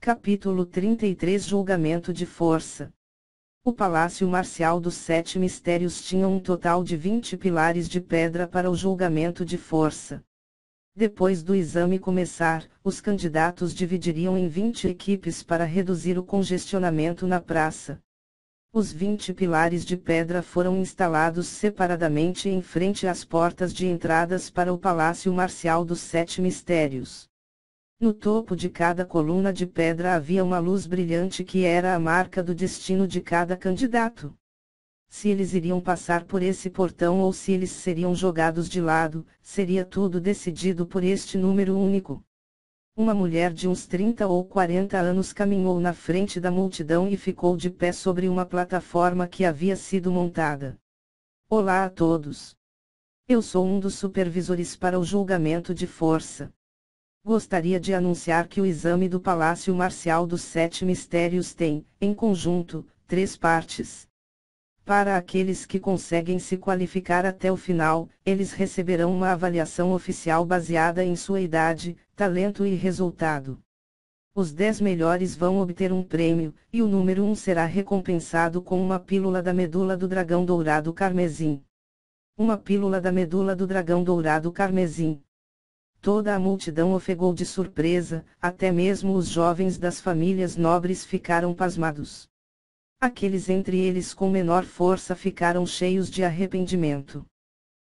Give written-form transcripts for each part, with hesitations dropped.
Capítulo 33 Julgamento de força. O Palácio Marcial dos Sete Mistérios tinha um total de 20 pilares de pedra para o julgamento de força. Depois do exame começar, os candidatos dividiriam em 20 equipes para reduzir o congestionamento na praça. Os 20 pilares de pedra foram instalados separadamente em frente às portas de entradas para o Palácio Marcial dos Sete Mistérios. No topo de cada coluna de pedra havia uma luz brilhante que era a marca do destino de cada candidato. Se eles iriam passar por esse portão ou se eles seriam jogados de lado, seria tudo decidido por este número único. Uma mulher de uns 30 ou 40 anos caminhou na frente da multidão e ficou de pé sobre uma plataforma que havia sido montada. Olá a todos! Eu sou um dos supervisores para o julgamento de força. Gostaria de anunciar que o exame do Palácio Marcial dos Sete Mistérios tem, em conjunto, 3 partes. Para aqueles que conseguem se qualificar até o final, eles receberão uma avaliação oficial baseada em sua idade, talento e resultado. Os 10 melhores vão obter um prêmio, e o número 1 será recompensado com uma pílula da medula do dragão dourado carmesim. Uma pílula da medula do dragão dourado carmesim. Toda a multidão ofegou de surpresa, até mesmo os jovens das famílias nobres ficaram pasmados. Aqueles entre eles com menor força ficaram cheios de arrependimento.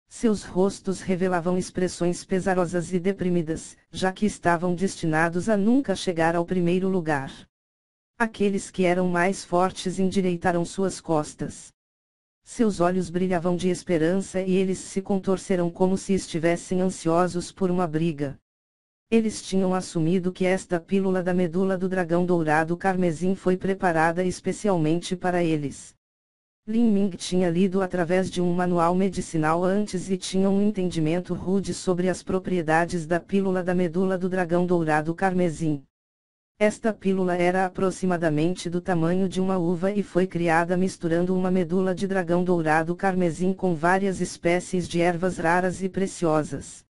Seus rostos revelavam expressões pesarosas e deprimidas, já que estavam destinados a nunca chegar ao primeiro lugar. Aqueles que eram mais fortes endireitaram suas costas. Seus olhos brilhavam de esperança e eles se contorceram como se estivessem ansiosos por uma briga. Eles tinham assumido que esta pílula da medula do dragão dourado carmesim foi preparada especialmente para eles. Lin Ming tinha lido através de um manual medicinal antes e tinha um entendimento rude sobre as propriedades da pílula da medula do dragão dourado carmesim. Esta pílula era aproximadamente do tamanho de uma uva e foi criada misturando uma medula de dragão dourado carmesim com várias espécies de ervas raras e preciosas.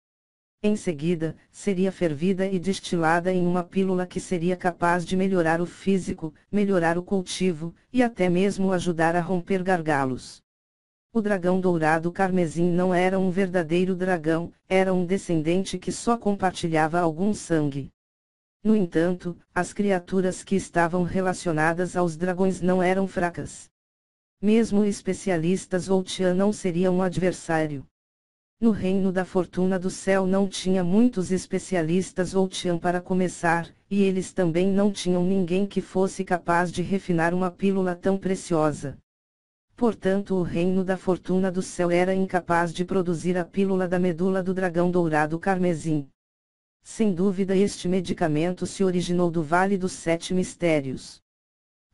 Em seguida, seria fervida e destilada em uma pílula que seria capaz de melhorar o físico, melhorar o cultivo, e até mesmo ajudar a romper gargalos. O dragão dourado carmesim não era um verdadeiro dragão, era um descendente que só compartilhava algum sangue. No entanto, as criaturas que estavam relacionadas aos dragões não eram fracas. Mesmo especialistas ou Tian não seriam um adversário. No reino da fortuna do céu não tinha muitos especialistas ou Tian para começar, e eles também não tinham ninguém que fosse capaz de refinar uma pílula tão preciosa. Portanto, o reino da fortuna do céu era incapaz de produzir a pílula da medula do dragão dourado carmesim. Sem dúvida este medicamento se originou do Vale dos Sete Mistérios.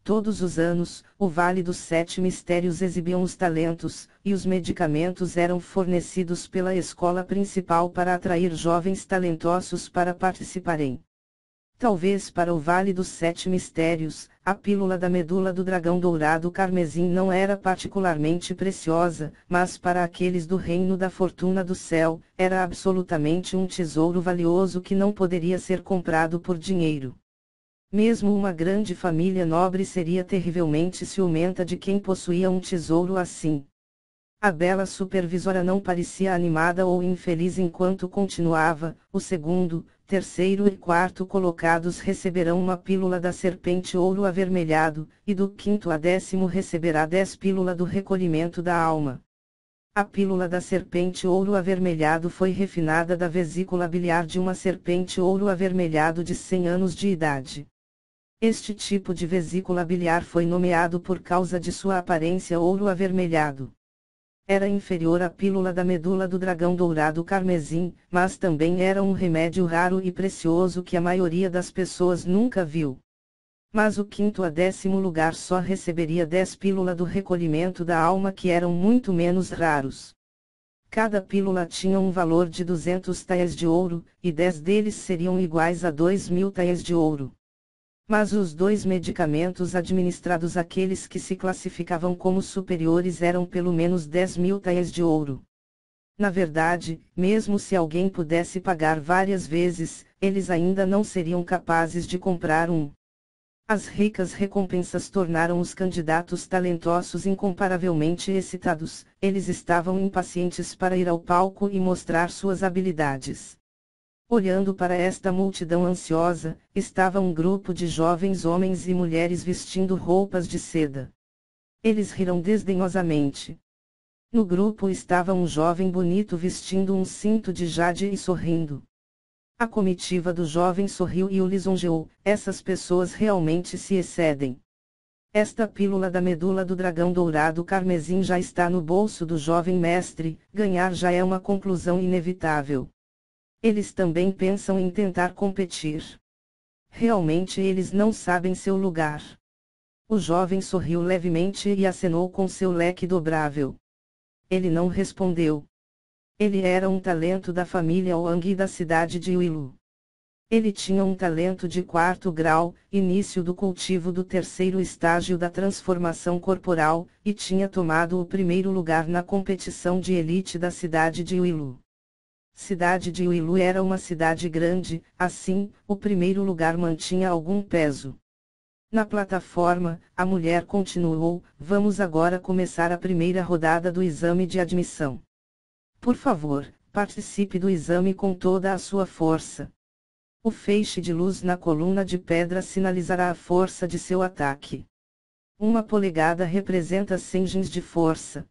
Todos os anos, o Vale dos Sete Mistérios exibiam os talentos, e os medicamentos eram fornecidos pela escola principal para atrair jovens talentosos para participarem. Talvez para o Vale dos Sete Mistérios, a pílula da medula do dragão dourado carmesim não era particularmente preciosa, mas para aqueles do reino da fortuna do céu, era absolutamente um tesouro valioso que não poderia ser comprado por dinheiro. Mesmo uma grande família nobre seria terrivelmente ciumenta de quem possuía um tesouro assim. A bela supervisora não parecia animada ou infeliz enquanto continuava: o segundo, terceiro e quarto colocados receberão uma pílula da serpente ouro avermelhado, e do quinto a 10º receberá 10 pílulas do recolhimento da alma. A pílula da serpente ouro avermelhado foi refinada da vesícula biliar de uma serpente ouro avermelhado de 100 anos de idade. Este tipo de vesícula biliar foi nomeado por causa de sua aparência ouro avermelhado. Era inferior à pílula da medula do dragão dourado carmesim, mas também era um remédio raro e precioso que a maioria das pessoas nunca viu. Mas o quinto a 10º lugar só receberia 10 pílulas do recolhimento da alma, que eram muito menos raros. Cada pílula tinha um valor de 200 taels de ouro, e 10 deles seriam iguais a 2.000 taels de ouro. Mas os 2 medicamentos administrados àqueles que se classificavam como superiores eram pelo menos 10.000 taels de ouro. Na verdade, mesmo se alguém pudesse pagar várias vezes, eles ainda não seriam capazes de comprar um. As ricas recompensas tornaram os candidatos talentosos incomparavelmente excitados, eles estavam impacientes para ir ao palco e mostrar suas habilidades. Olhando para esta multidão ansiosa, estava um grupo de jovens homens e mulheres vestindo roupas de seda. Eles riram desdenhosamente. No grupo estava um jovem bonito vestindo um cinto de jade e sorrindo. A comitiva do jovem sorriu e o lisonjeou. Essas pessoas realmente se excedem. Esta pílula da medula do dragão dourado carmesim já está no bolso do jovem mestre, ganhar já é uma conclusão inevitável. Eles também pensam em tentar competir. Realmente eles não sabem seu lugar. O jovem sorriu levemente e acenou com seu leque dobrável. Ele não respondeu. Ele era um talento da família Wang e da cidade de Uilu. Ele tinha um talento de 4º grau, início do cultivo do 3º estágio da transformação corporal, e tinha tomado o 1º lugar na competição de elite da cidade de Uilu. Cidade de Uilu era uma cidade grande, assim, o 1º lugar mantinha algum peso. Na plataforma, a mulher continuou: vamos agora começar a primeira rodada do exame de admissão. Por favor, participe do exame com toda a sua força. O feixe de luz na coluna de pedra sinalizará a força de seu ataque. 1 polegada representa 100 gens de força.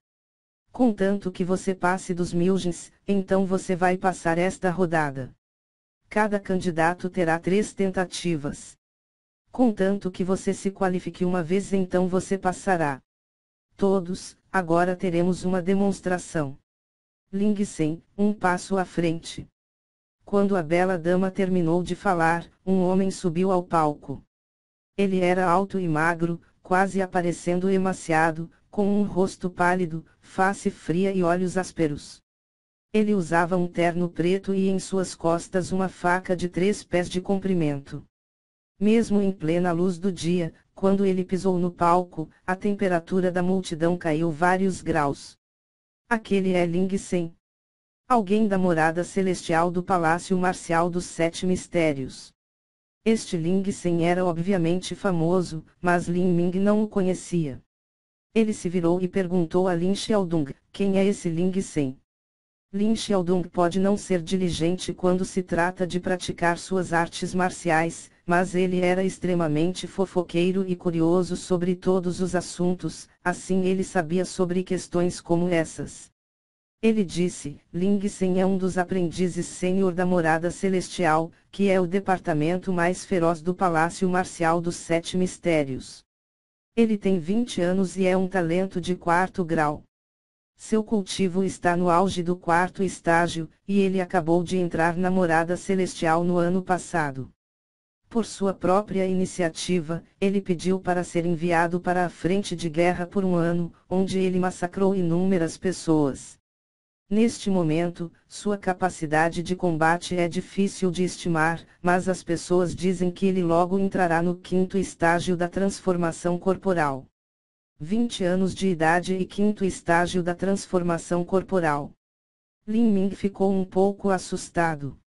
Contanto que você passe dos 1000 gens, então você vai passar esta rodada. Cada candidato terá 3 tentativas. Contanto que você se qualifique uma vez, então você passará. Todos, agora teremos uma demonstração. Ling Sen, um passo à frente. Quando a bela dama terminou de falar, um homem subiu ao palco. Ele era alto e magro, quase aparecendo emaciado, com um rosto pálido, face fria e olhos ásperos. Ele usava um terno preto e em suas costas uma faca de 3 pés de comprimento. Mesmo em plena luz do dia, quando ele pisou no palco, a temperatura da multidão caiu vários graus. Aquele é Ling Sen. Alguém da morada celestial do Palácio Marcial dos 7 Mistérios. Este Ling Sen era obviamente famoso, mas Lin Ming não o conhecia. Ele se virou e perguntou a Lin Xiaodong: quem é esse Ling Sen? Lin Xiaodong pode não ser diligente quando se trata de praticar suas artes marciais, mas ele era extremamente fofoqueiro e curioso sobre todos os assuntos, assim ele sabia sobre questões como essas. Ele disse: Ling Sen é um dos aprendizes sênior da Morada Celestial, que é o departamento mais feroz do Palácio Marcial dos 7 Mistérios. Ele tem 20 anos e é um talento de 4º grau. Seu cultivo está no auge do 4º estágio, e ele acabou de entrar na Morada Celestial no ano passado. Por sua própria iniciativa, ele pediu para ser enviado para a frente de guerra por um ano, onde ele massacrou inúmeras pessoas. Neste momento, sua capacidade de combate é difícil de estimar, mas as pessoas dizem que ele logo entrará no 5º estágio da transformação corporal. 20 anos de idade e 5º estágio da transformação corporal. Lin Ming ficou um pouco assustado.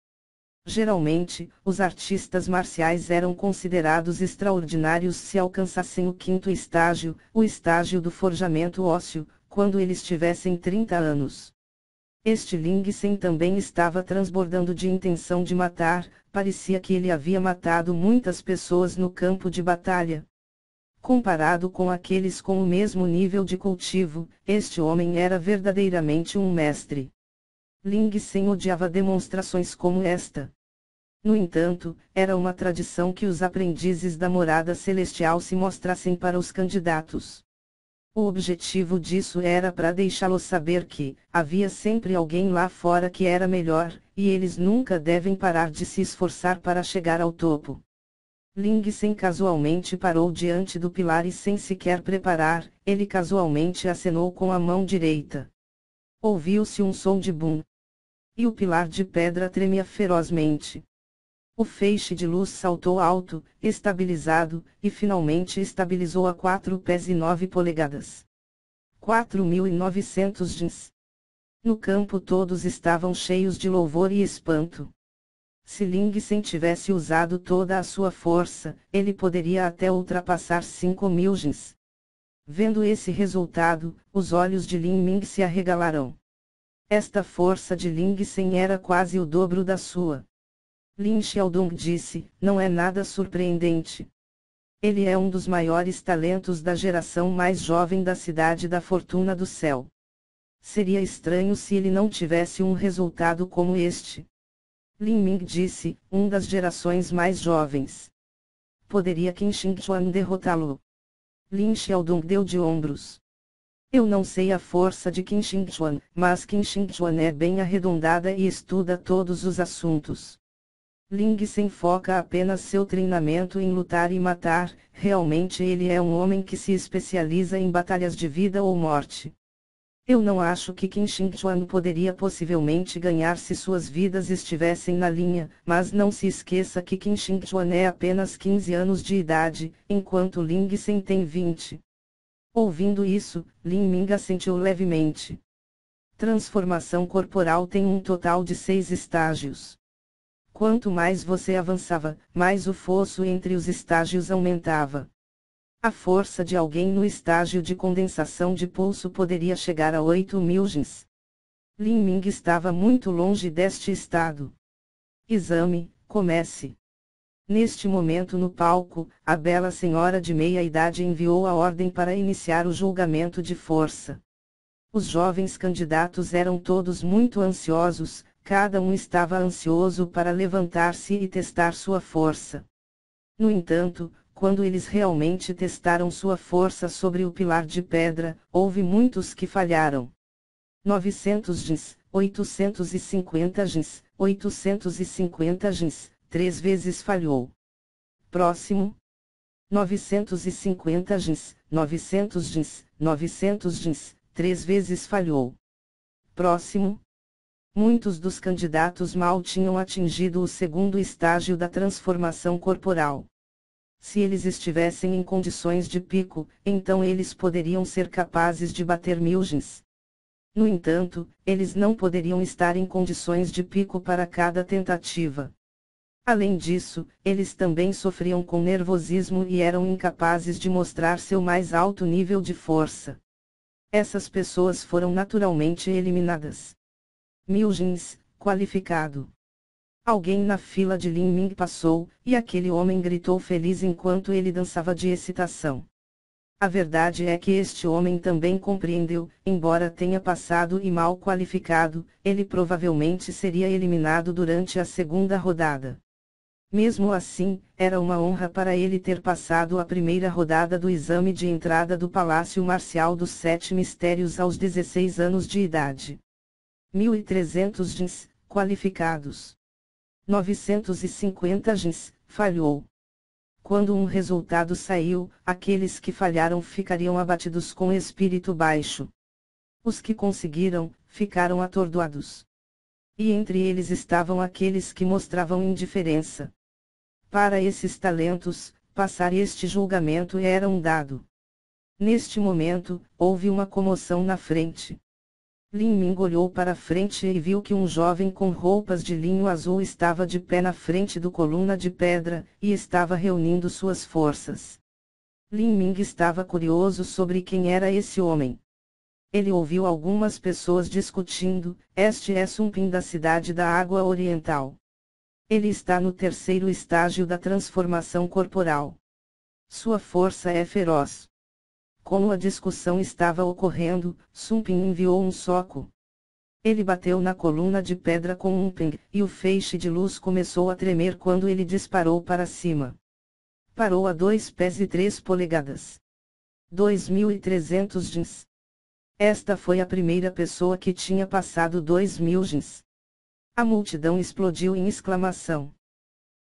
Geralmente, os artistas marciais eram considerados extraordinários se alcançassem o 5º estágio, o estágio do forjamento ósseo, quando eles tivessem 30 anos. Este Ling Sen também estava transbordando de intenção de matar, parecia que ele havia matado muitas pessoas no campo de batalha. Comparado com aqueles com o mesmo nível de cultivo, este homem era verdadeiramente um mestre. Ling Sen odiava demonstrações como esta. No entanto, era uma tradição que os aprendizes da Morada Celestial se mostrassem para os candidatos. O objetivo disso era para deixá-los saber que havia sempre alguém lá fora que era melhor, e eles nunca devem parar de se esforçar para chegar ao topo. Ling Sen casualmente parou diante do pilar e sem sequer preparar, ele casualmente acenou com a mão direita. Ouviu-se um som de bum. E o pilar de pedra tremia ferozmente. O feixe de luz saltou alto, estabilizado, e finalmente estabilizou a 4 pés e 9 polegadas. 4.900 gens. No campo todos estavam cheios de louvor e espanto. Se Ling Sen tivesse usado toda a sua força, ele poderia até ultrapassar 5.000 jins. Vendo esse resultado, os olhos de Lin Ming se arregalaram. Esta força de Ling Sen era quase o dobro da sua. Lin Xiaodong disse, não é nada surpreendente. Ele é um dos maiores talentos da geração mais jovem da Cidade da Fortuna do Céu. Seria estranho se ele não tivesse um resultado como este. Lin Ming disse, das gerações mais jovens. Poderia Qin Shengchuan derrotá-lo? Lin Xiaodong deu de ombros. Eu não sei a força de Qin Shengchuan, mas Qin Shengchuan é bem arredondada e estuda todos os assuntos. Ling Sen foca apenas seu treinamento em lutar e matar, realmente ele é um homem que se especializa em batalhas de vida ou morte. Eu não acho que Qin Shengchuan poderia possivelmente ganhar se suas vidas estivessem na linha, mas não se esqueça que Qin Shengchuan é apenas 15 anos de idade, enquanto Ling Sen tem 20. Ouvindo isso, Lin Ming assentiu levemente. Transformação corporal tem um total de 6 estágios. Quanto mais você avançava, mais o fosso entre os estágios aumentava. A força de alguém no estágio de condensação de pulso poderia chegar a 8.000 jins. Lin Ming estava muito longe deste estado. Exame, comece. Neste momento no palco, a bela senhora de meia-idade enviou a ordem para iniciar o julgamento de força. Os jovens candidatos eram todos muito ansiosos, cada um estava ansioso para levantar-se e testar sua força. No entanto, quando eles realmente testaram sua força sobre o pilar de pedra, houve muitos que falharam. 900 jins, 850 jins, 850 jins, 3 vezes falhou. Próximo. 950 jins, 900 jins, 900 jins, 3 vezes falhou. Próximo. Muitos dos candidatos mal tinham atingido o segundo estágio da transformação corporal. Se eles estivessem em condições de pico, então eles poderiam ser capazes de bater 1.000 jins. No entanto, eles não poderiam estar em condições de pico para cada tentativa. Além disso, eles também sofriam com nervosismo e eram incapazes de mostrar seu mais alto nível de força. Essas pessoas foram naturalmente eliminadas. 1.000 jins, qualificado. Alguém na fila de Lin Ming passou, e aquele homem gritou feliz enquanto ele dançava de excitação. A verdade é que este homem também compreendeu, embora tenha passado e mal qualificado, ele provavelmente seria eliminado durante a segunda rodada. Mesmo assim, era uma honra para ele ter passado a primeira rodada do exame de entrada do Palácio Marcial dos 7 Mistérios aos 16 anos de idade. 1.300 jins, qualificados. 950 jins, falhou. Quando um resultado saiu, aqueles que falharam ficariam abatidos com espírito baixo. Os que conseguiram, ficaram atordoados. E entre eles estavam aqueles que mostravam indiferença. Para esses talentos, passar este julgamento era um dado. Neste momento, houve uma comoção na frente. Lin Ming olhou para frente e viu que um jovem com roupas de linho azul estava de pé na frente do coluna de pedra, e estava reunindo suas forças. Lin Ming estava curioso sobre quem era esse homem. Ele ouviu algumas pessoas discutindo, este é Sun Pin da Cidade da Água Oriental. Ele está no terceiro estágio da transformação corporal. Sua força é feroz. Como a discussão estava ocorrendo, Sun Pin enviou um soco. Ele bateu na coluna de pedra com um ping, e o feixe de luz começou a tremer quando ele disparou para cima. Parou a 2 pés e 3 polegadas. 2.300 jins. Esta foi a primeira pessoa que tinha passado 2.000 jins. A multidão explodiu em exclamação.